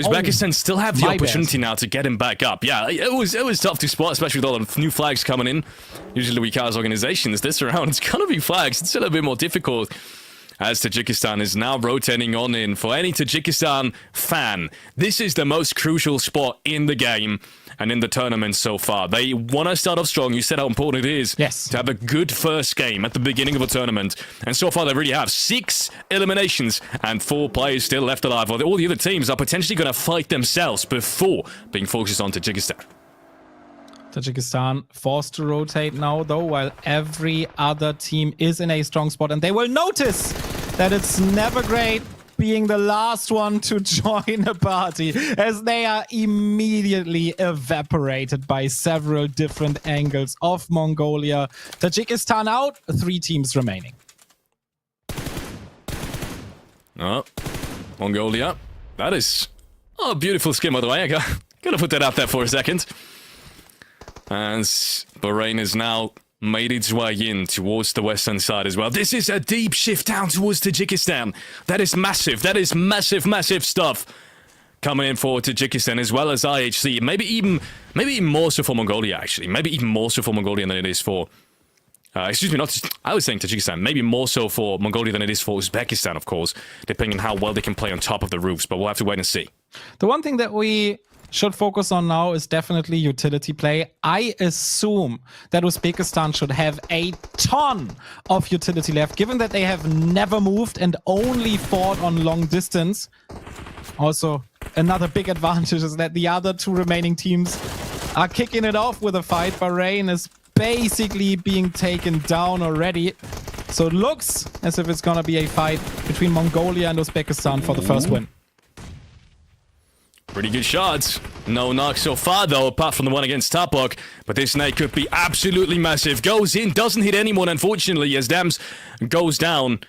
Uzbekistan still have the opportunity now to get him back up. Yeah, it was tough to spot, especially with all the new flags coming in. Usually we cast organizations. This round, it's going to be flags. It's still a bit more difficult, as Tajikistan is now rotating on in. For any Tajikistan fan, this is the most crucial spot in the game and in the tournament so far. They want to start off strong. You said how important it is to have a good first game at the beginning of a tournament. And so far they really have 6 eliminations and 4 players still left alive. All the other teams are potentially going to fight themselves before being focused on Tajikistan. Tajikistan forced to rotate now, though, while every other team is in a strong spot. And they will notice that it's never great being the last one to join a party, as they are immediately evaporated by several different angles of Mongolia. Tajikistan out, 3 teams remaining. Oh, Mongolia. That is a beautiful skin, by the way. I gotta put that out there for a second. As Bahrain has now made its way in towards the western side as well. This is a deep shift down towards Tajikistan. That is massive. That is massive, massive stuff coming in for Tajikistan as well as IHC. Maybe even more so for Mongolia, actually. Maybe even more so for Mongolia than it is for Excuse me, I was saying Tajikistan. Maybe more so for Mongolia than it is for Uzbekistan, of course, depending on how well they can play on top of the roofs. But we'll have to wait and see. The one thing that we should focus on now is definitely utility play. I assume that Uzbekistan should have a ton of utility left, given that they have never moved and only fought on long distance. Also, another big advantage is that the other two remaining teams are kicking it off with a fight. Bahrain is basically being taken down already. So it looks as if it's gonna be a fight between Mongolia and Uzbekistan for the first win. Pretty good shots. No knock so far, though, apart from the one against Tapok. But this nade could be absolutely massive. Goes in, doesn't hit anyone, unfortunately, as Dams goes down.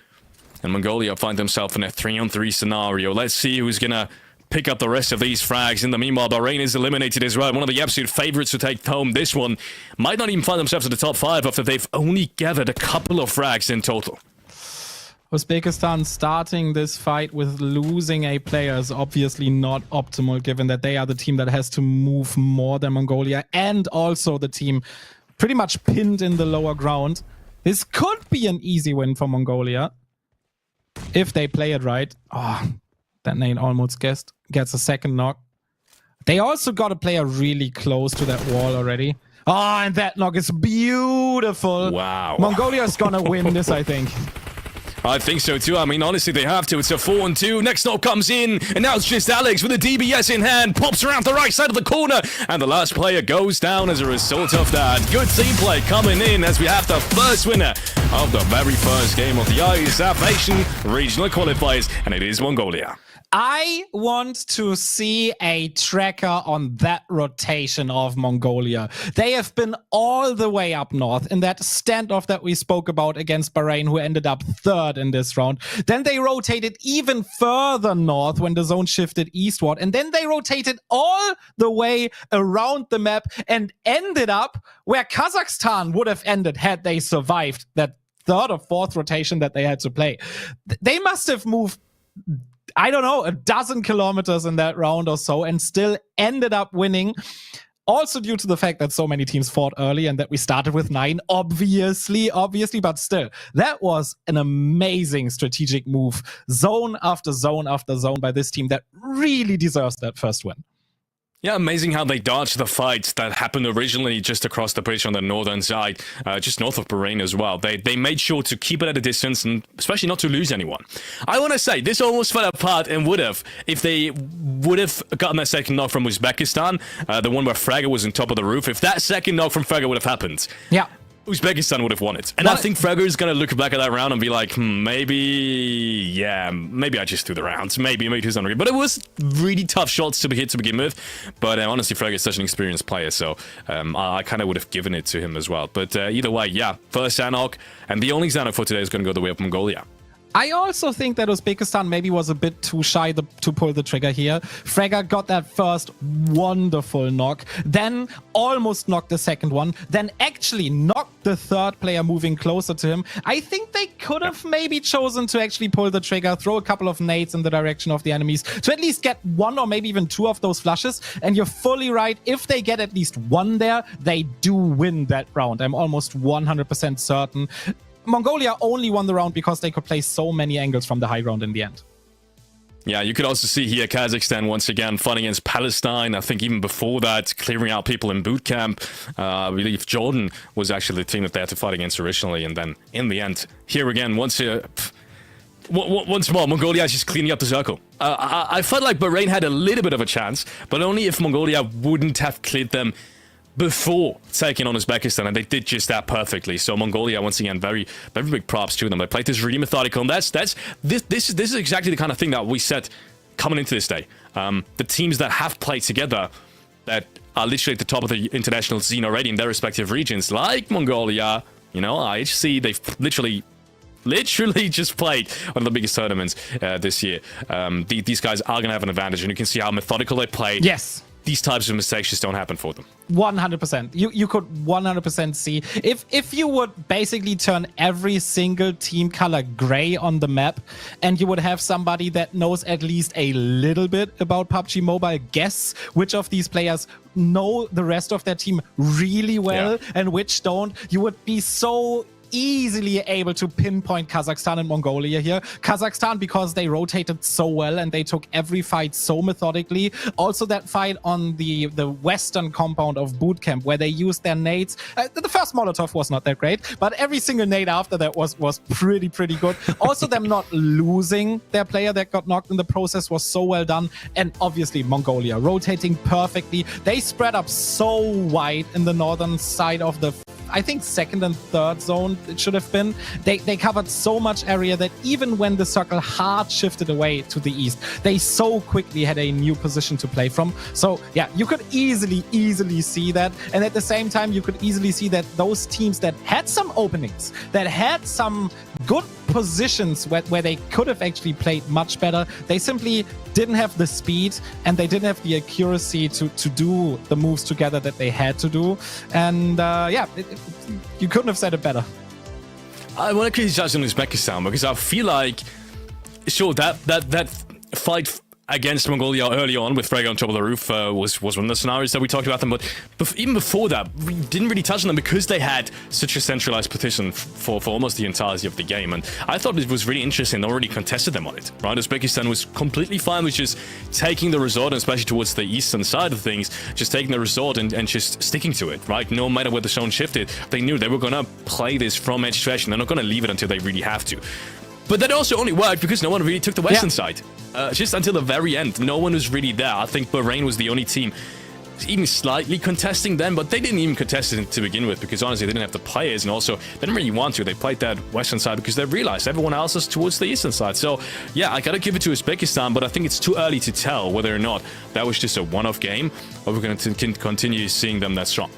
And Mongolia find themselves in a 3-on-3 scenario. Let's see who's gonna pick up the rest of these frags. In the meanwhile, Bahrain is eliminated as well. One of the absolute favorites to take home this one. Might not even find themselves in the top 5 after they've only gathered a couple of frags in total. Uzbekistan starting this fight with losing a player is obviously not optimal, given that they are the team that has to move more than Mongolia, and also the team pretty much pinned in the lower ground. This could be an easy win for Mongolia if they play it right. Oh, that nade almost gets a second knock. They also got a player really close to that wall already. Oh, and that knock is beautiful. Wow. Mongolia is gonna win this, I think. I think so too. I mean, honestly, they have to. It's a 4-on-2. Next knock comes in, and now it's just Alex with a DBS in hand. Pops around the right side of the corner, and the last player goes down as a result of that. Good team play coming in as we have the first winner of the very first game of the IESF Asian Regional Qualifiers, and it is Mongolia. I want to see a tracker on that rotation of Mongolia. They have been all the way up north in that standoff that we spoke about against Bahrain, who ended up 3rd in this round. Then they rotated even further north when the zone shifted eastward. And then they rotated all the way around the map and ended up where Kazakhstan would have ended had they survived that 3rd or 4th rotation that they had to play. They must have moved, I don't know, a dozen kilometers in that round or so, and still ended up winning. Also due to the fact that so many teams fought early and that we started with 9, obviously, but still, that was an amazing strategic move. Zone after zone after zone by this team that really deserves that first win. Yeah, amazing how they dodged the fights that happened originally just across the bridge on the northern side, just north of Bahrain as well. They made sure to keep it at a distance and especially not to lose anyone. I want to say, this almost fell apart and would have if they would have gotten that second knock from Uzbekistan, the one where Fragger was on top of the roof. If that second knock from Fragger would have happened, yeah, Uzbekistan would have won it. And well, I think Fragger is going to look back at that round and be like, maybe I just threw the rounds. Maybe he's hungry. But it was really tough shots to hit to begin with. But honestly, Fragger is such an experienced player, so I kind of would have given it to him as well. But either way, yeah, first SANHOK, and the only SANHOK for today is going to go the way of Mongolia. I also think that Uzbekistan maybe was a bit too shy to pull the trigger here. Fragger got that first wonderful knock, then almost knocked the second one, then actually knocked the 3rd player moving closer to him. I think they could have maybe chosen to actually pull the trigger, throw a couple of nades in the direction of the enemies to at least get 1 or maybe even 2 of those flushes. And you're fully right. If they get at least 1 there, they do win that round. I'm almost 100% certain. Mongolia only won the round because they could play so many angles from the high ground in the end. Yeah, you could also see here Kazakhstan once again fighting against Palestine. I think even before that, clearing out people in boot camp. I believe Jordan was actually the team that they had to fight against originally. And then in the end, here again, once more, Mongolia is just cleaning up the circle. I felt like Bahrain had a little bit of a chance, but only if Mongolia wouldn't have cleared them before taking on Uzbekistan, and they did just that perfectly. So Mongolia, once again, very big props to them. They played this really methodical, and this is exactly the kind of thing that we said coming into this day. The teams that have played together, that are literally at the top of the international scene already in their respective regions, like Mongolia, you know, IHC, they've literally just played one of the biggest tournaments this year. These guys are going to have an advantage, and you can see how methodical they played. Yes. These types of mistakes just don't happen for them. 100%. You could 100% see if you would basically turn every single team color gray on the map, and you would have somebody that knows at least a little bit about PUBG Mobile guess which of these players know the rest of their team really well and which don't, you would be so easily able to pinpoint Kazakhstan and Mongolia here. Kazakhstan, because they rotated so well and they took every fight so methodically. Also that fight on the western compound of boot camp where they used their nades. The first Molotov was not that great, but every single nade after that was pretty good. Also them not losing their player that got knocked in the process was so well done. And obviously Mongolia rotating perfectly. They spread up so wide in the northern side of the, I think, second and third zone it should have been. They covered so much area that even when the circle hard shifted away to the east, they so quickly had a new position to play from. So yeah, you could easily see that. And at the same time, you could easily see that those teams that had some openings, that had some good positions where they could have actually played much better, they simply didn't have the speed and they didn't have the accuracy to do the moves together that they had to do. And yeah, you couldn't have said it better. I want to criticize on Uzbekistan because I feel like, sure, that fight against Mongolia early on with Frege on top of the roof was one of the scenarios that we talked about them, but even before that, we didn't really touch on them because they had such a centralized position for almost the entirety of the game, and I thought it was really interesting. They already contested them on it, right? Uzbekistan was completely fine with just taking the resort, and especially towards the eastern side of things, just taking the resort and just sticking to it, right? No matter where the zone shifted, they knew they were going to play this from edge to edge, and they're not going to leave it until they really have to. But that also only worked because no one really took the western side. Just until the very end, no one was really there. I think Bahrain was the only team even slightly contesting them, but they didn't even contest it to begin with because honestly, they didn't have the players, and also they didn't really want to. They played that western side because they realized everyone else is towards the eastern side. So yeah, I gotta give it to Uzbekistan, but I think it's too early to tell whether or not that was just a one-off game or we're going to continue seeing them that strong.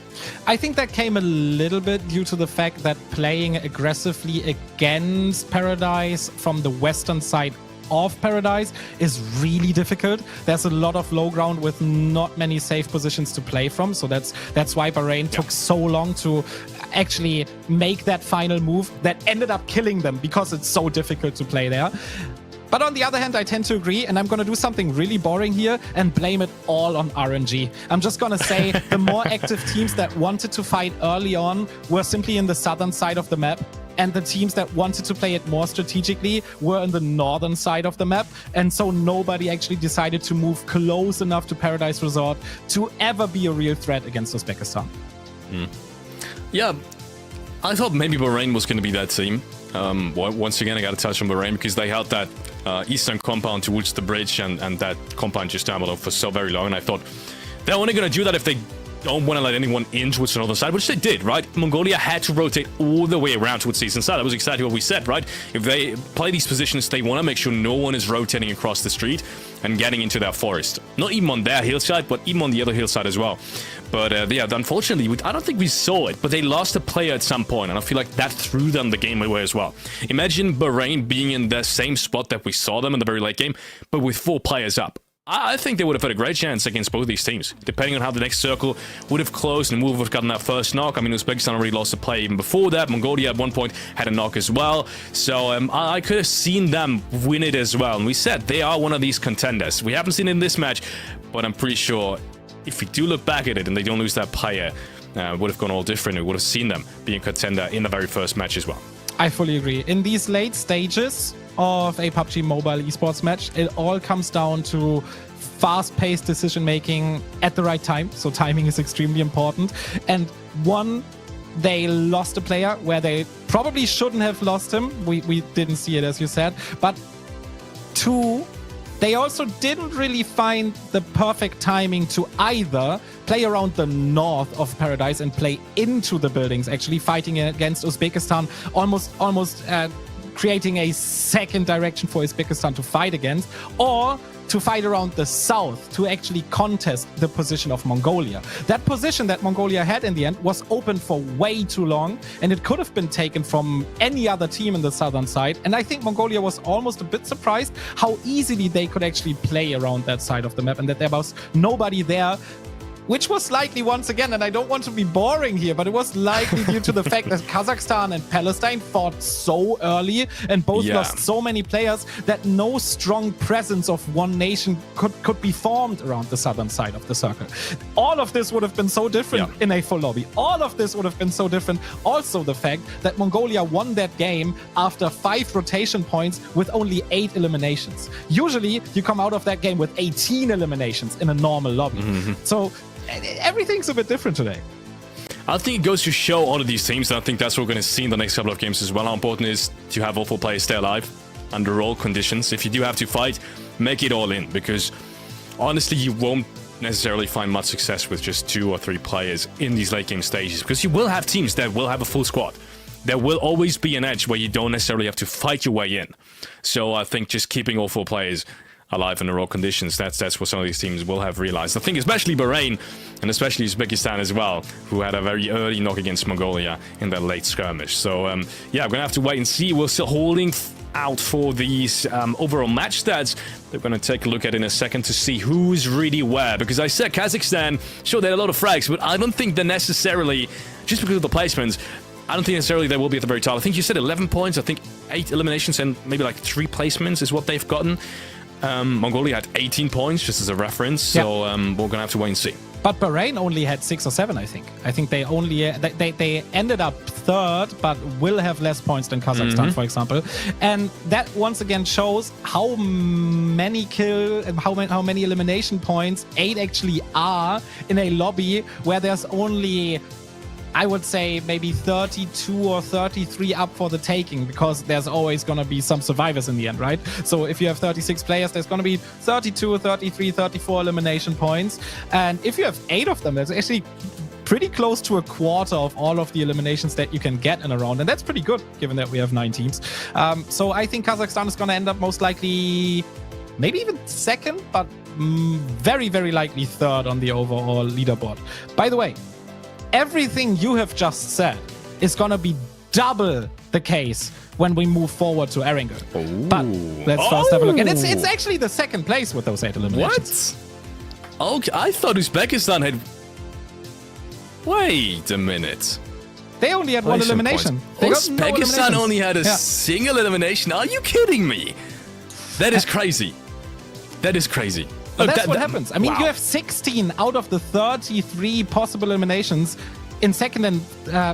I think that came a little bit due to the fact that playing aggressively against Paradise from the western side of Paradise is really difficult. There's a lot of low ground with not many safe positions to play from. So that's why Bahrain took so long to actually make that final move that ended up killing them because it's so difficult to play there. But on the other hand, I tend to agree, and I'm going to do something really boring here and blame it all on RNG. I'm just going to say the more active teams that wanted to fight early on were simply in the southern side of the map, and the teams that wanted to play it more strategically were in the northern side of the map. And so nobody actually decided to move close enough to Paradise Resort to ever be a real threat against Uzbekistan. Yeah, I thought maybe Bahrain was going to be that team. Once again, I got to touch on Bahrain because they held that eastern compound towards the bridge and that compound just down below for so very long. And I thought they're only going to do that if they don't want to let anyone in towards the northern side, which they did, right? Mongolia had to rotate all the way around towards the eastern side. That was exactly what we said, right? If they play these positions, they want to make sure no one is rotating across the street and getting into that forest. Not even on their hillside, but even on the other hillside as well. But yeah, unfortunately, I don't think we saw it, but they lost a player at some point, and I feel like that threw them the game away as well. Imagine Bahrain being in the same spot that we saw them in the very late game, but with 4 players up. I think they would have had a great chance against both these teams, depending on how the next circle would have closed and would have gotten that first knock. I mean, Uzbekistan already lost a play even before that. Mongolia at one point had a knock as well. So I could have seen them win it as well. And we said they are one of these contenders. We haven't seen it in this match, but I'm pretty sure if we do look back at it and they don't lose that player, it would have gone all different. We would have seen them being a contender in the very first match as well. I fully agree. In these late stages of a PUBG Mobile esports match, it all comes down to fast-paced decision-making at the right time. So timing is extremely important. And one, they lost a player where they probably shouldn't have lost him. We didn't see it, as you said. But 2, they also didn't really find the perfect timing to either play around the north of Paradise and play into the buildings, actually fighting against Uzbekistan, almost creating a second direction for Uzbekistan to fight against, or to fight around the south to actually contest the position of Mongolia. That position that Mongolia had in the end was open for way too long, and it could have been taken from any other team in the southern side. And I think Mongolia was almost a bit surprised how easily they could actually play around that side of the map and that there was nobody there which was likely, once again, and I don't want to be boring here, but it was likely due to the fact that Kazakhstan and Palestine fought so early and both lost so many players that no strong presence of one nation could be formed around the southern side of the circle. All of this would have been so different in a full lobby. All of this would have been so different. Also the fact that Mongolia won that game after 5 rotation points with only 8 eliminations. Usually you come out of that game with 18 eliminations in a normal lobby. So everything's a bit different today. I think it goes to show all of these teams, and I think that's what we're going to see in the next couple of games as well, how important it is to have all 4 players stay alive under all conditions. If you do have to fight, make it all in, because honestly, you won't necessarily find much success with just 2 or 3 players in these late game stages, because you will have teams that will have a full squad. There will always be an edge where you don't necessarily have to fight your way in. So I think just keeping all 4 players alive under all conditions, that's what some of these teams will have realized. I think especially Bahrain and especially Uzbekistan as well, who had a very early knock against Mongolia in that late skirmish. So yeah, we're gonna have to wait and see. We're still holding out for these overall match stats that we're going to take a look at in a second to see who's really where, because I said Kazakhstan, sure, they had a lot of frags, but I don't think they're necessarily, just because of the placements, I don't think necessarily they will be at the very top. I think you said 11 points, I think 8 eliminations and maybe like 3 placements is what they've gotten. Mongolia had 18 points, just as a reference, so we're going to have to wait and see. But Bahrain only had 6 or 7, I think. I think they only they ended up 3rd, but will have less points than Kazakhstan, for example. And that once again shows how many kill and how many elimination points 8 actually are in a lobby where there's only, I would say, maybe 32 or 33 up for the taking, because there's always going to be some survivors in the end, right? So if you have 36 players, there's going to be 32, 33, 34 elimination points. And if you have 8 of them, that's actually pretty close to a quarter of all of the eliminations that you can get in a round. And that's pretty good, given that we have 9 teams. So I think Kazakhstan is going to end up most likely, maybe even 2nd, but very, very likely 3rd on the overall leaderboard. By the way, everything you have just said is going to be double the case when we move forward to Erangel. But let's first have a look. And it's actually the 2nd place with those 8 eliminations. What? Okay, I thought Uzbekistan had... Wait a minute. They only had 1 elimination. Uzbekistan only had a single elimination? Are you kidding me? That is crazy. That is crazy. But that's what happens. I mean, you have 16 out of the 33 possible eliminations in 2nd and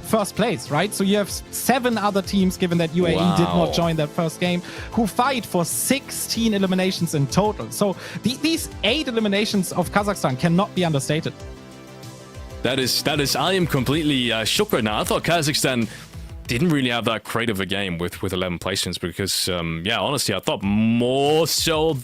1st place, right? So you have 7 other teams, given that UAE did not join that first game, who fight for 16 eliminations in total. So these 8 eliminations of Kazakhstan cannot be understated. That is, I am completely shook right now. I thought Kazakhstan didn't really have that great of a game with 11 placements, because, yeah, honestly, I thought more so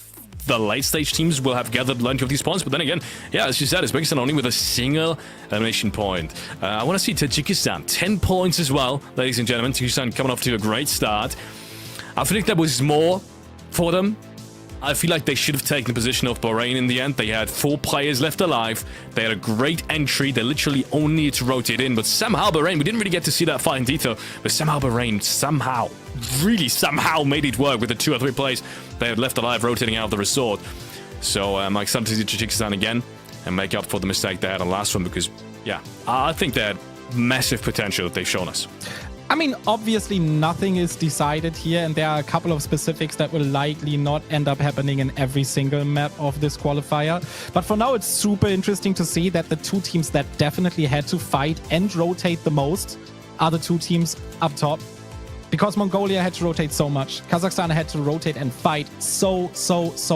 the late stage teams will have gathered plenty of these points, but then again, yeah, as you said, Uzbekistan only with a single elimination point. I want to see Tajikistan, 10 points as well, ladies and gentlemen. Tajikistan coming off to a great start. I think that was more for them. I feel like they should have taken the position of Bahrain in the end. They had 4 players left alive. They had a great entry. They literally only needed to rotate in, but somehow Bahrain, we didn't really get to see that fight in detail, but somehow Bahrain really somehow made it work with the 2 or 3 players they had left alive rotating out of the resort. So I'm excited to see Tajikistan again and make up for the mistake they had on the last one, because, yeah, I think they had massive potential that they've shown us. I mean, obviously nothing is decided here, and there are a couple of specifics that will likely not end up happening in every single map of this qualifier. But for now, it's super interesting to see that the 2 teams that definitely had to fight and rotate the most are the 2 teams up top. Because Mongolia had to rotate so much, Kazakhstan had to rotate and fight so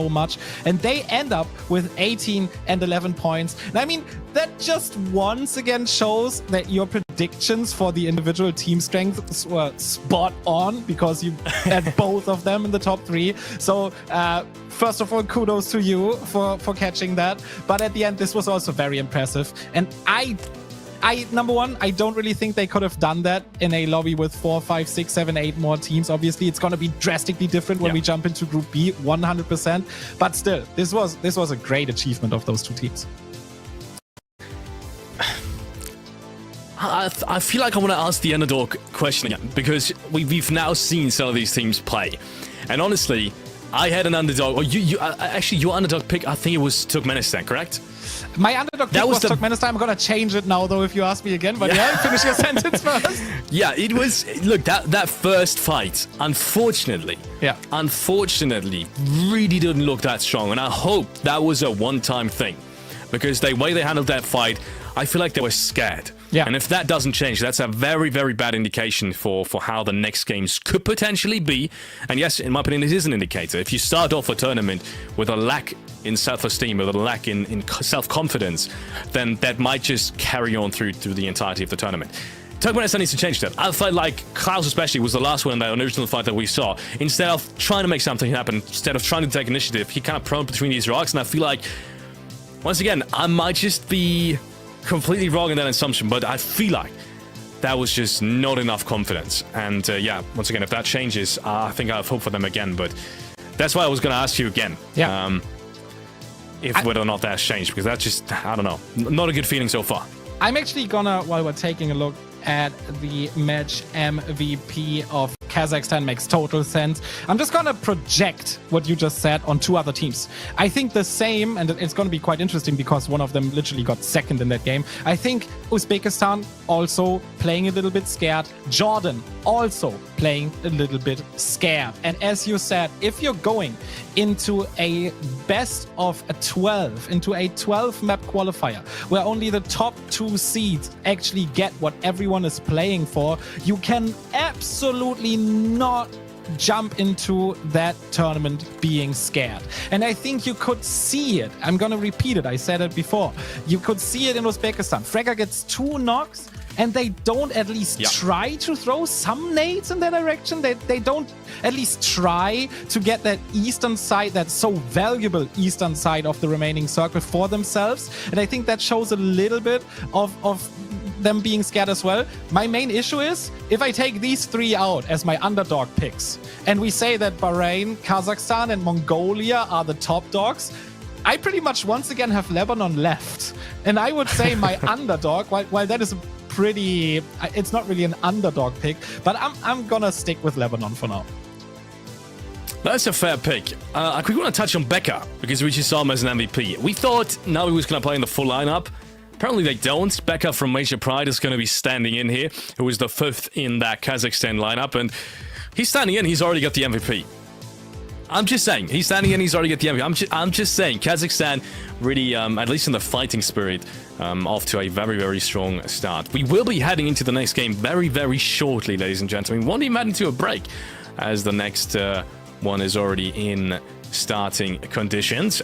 much, and they end up with 18 and 11 points. And I mean, that just once again shows that your predictions for the individual team strengths were spot on, because you had both of them in the top 3. So first of all, kudos to you for catching that. But at the end, this was also very impressive. And number one, I don't really think they could have done that in a lobby with 4, 5, 6, 7, 8 more teams. Obviously, it's going to be drastically different when we jump into Group B, 100%. But still, this was a great achievement of those 2 teams. I feel like I want to ask the underdog question again, because we've now seen some of these teams play. And honestly, I had an underdog, or actually your underdog pick, I think it was Turkmenistan, correct? My underdog pick was Turkmenistan. I'm gonna change it now, though, if you ask me again. But yeah, finish your sentence first. Yeah, it was. Look, that first fight, unfortunately, really didn't look that strong. And I hope that was a one-time thing, because the way they handled that fight, I feel like they were scared. Yeah. And if that doesn't change, that's a very, very bad indication for how the next games could potentially be. And yes, in my opinion, this is an indicator. If you start off a tournament with a lack in self-esteem, with a lack in self-confidence, then that might just carry on through the entirety of the tournament. Turkmenistan needs to change that. I felt like Klaus especially was the last one in that original fight that we saw. Instead of trying to make something happen, instead of trying to take initiative, he kind of prone between these rocks. And I feel like, once again, I might just be completely wrong in that assumption, but I feel like that was just not enough confidence. And yeah, once again, if that changes, I think I have hope for them again. But that's why I was going to ask you again. Yeah. Whether or not that's changed, because that's just, I don't know, not a good feeling so far. I'm actually gonna, while we're taking a look at the match MVP of Kazakhstan, makes total sense. I'm just gonna project what you just said on two other teams. I think the same, and it's gonna be quite interesting because one of them literally got second in that game. I think Uzbekistan also playing a little bit scared. Jordan also playing a little bit scared. And as you said, if you're going into a best of a 12, into a 12 map qualifier, where only the top 2 seeds actually get what everyone is playing for, you can absolutely not jump into that tournament being scared. And I think you could see it. I'm gonna repeat it. I said it before. You could see it in Uzbekistan. Fragger gets 2 knocks, and they don't at least try to throw some nades in that direction. They don't at least try to get that eastern side, that so valuable eastern side of the remaining circle for themselves. And I think that shows a little bit of them being scared as well. My main issue is, if I take these 3 out as my underdog picks, and we say that Bahrain, Kazakhstan, and Mongolia are the top dogs, I pretty much once again have Lebanon left. And I would say my underdog, while that is a pretty, it's not really an underdog pick, but I'm gonna stick with Lebanon for now. That's a fair pick. I quickly want to touch on Becca, because we just saw him as an MVP. We thought now he was going to play in the full lineup. Apparently they don't. Becca from Major Pride is going to be standing in here, who is the 5th in that Kazakhstan lineup, and he's standing in, he's already got the MVP. I'm just saying, he's standing in, he's already got the MVP. I'm just saying, Kazakhstan really, at least in the fighting spirit, off to a very, very strong start. We will be heading into the next game very, very shortly, ladies and gentlemen. Won't even head into a break, as the next one is already in starting conditions.